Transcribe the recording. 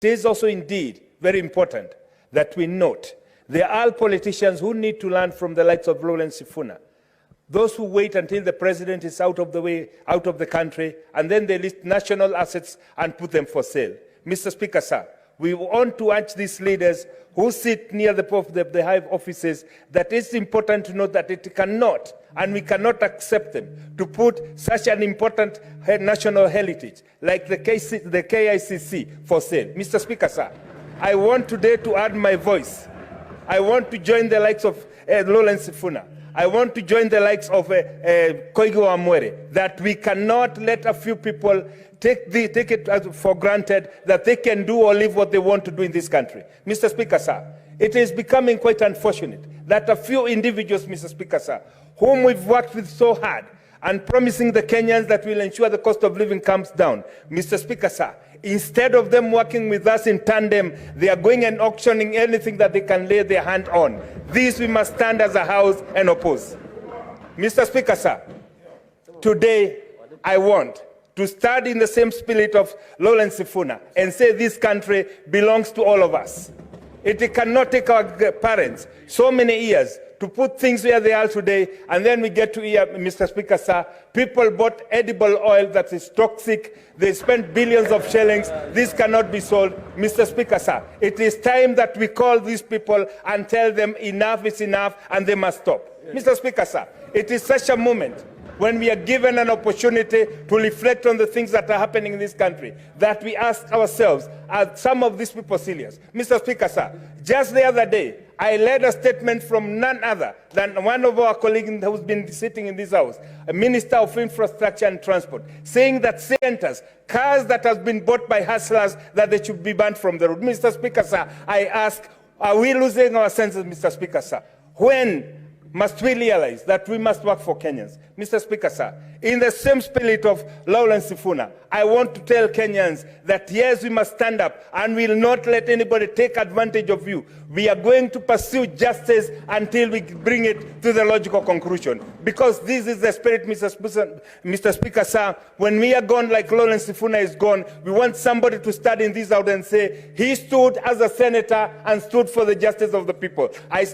It is also indeed very important that we note there are politicians who need to learn from the likes of Lawrence Sifuna. Those who wait until the president is out of the way, out of the country, and then they list national assets and put them for sale. Mr. Speaker, sir, we want to urge these leaders who sit near the high offices that it's important to note that it cannot, and we cannot accept them, to put such an important national heritage like the KICC for sale. Mr. Speaker, sir, I want today to add my voice. I want to join the likes of Lawrence Sifuna. I want to join the likes of Koigo Amwere, that we cannot let a few people take it for granted that they can do or live what they want to do in this country. Mr. Speaker, sir, it is becoming quite unfortunate that a few individuals, Mr. Speaker, sir, whom we've worked with so hard and promising the Kenyans that will ensure the cost of living comes down, Mr. Speaker, sir, instead of them working with us in tandem, they are going and auctioning anything that they can lay their hand on. This we must stand as a house and oppose. Mr. Speaker, sir, today I want to stand in the same spirit of Lawrence Sifuna and say this country belongs to all of us. It cannot take our parents so many years to put things where they are today, and then we get to here, Mr. Speaker, sir, people bought edible oil that is toxic. They spent billions of shillings. This cannot be sold. Mr. Speaker, sir, it is time that we call these people and tell them enough is enough and they must stop. Mr. Speaker, sir, it is such a moment when we are given an opportunity to reflect on the things that are happening in this country, that we ask ourselves, are some of these people serious? Mr. Speaker, sir, just the other day, I led a statement from none other than one of our colleagues who's been sitting in this house, a Minister of Infrastructure and Transport, saying that centers, cars that have been bought by hustlers, that they should be banned from the road. Mr. Speaker, sir, I ask, are we losing our senses, Mr. Speaker, sir? When must we realize that we must work for Kenyans? Mr. Speaker, sir, in the same spirit of Lawrence Sifuna, I want to tell Kenyans that yes, we must stand up and we will not let anybody take advantage of you. We are going to pursue justice until we bring it to the logical conclusion. Because this is the spirit, Mr. Speaker, sir. When we are gone like Lawrence Sifuna is gone, we want somebody to stand in this out and say, he stood as a senator and stood for the justice of the people.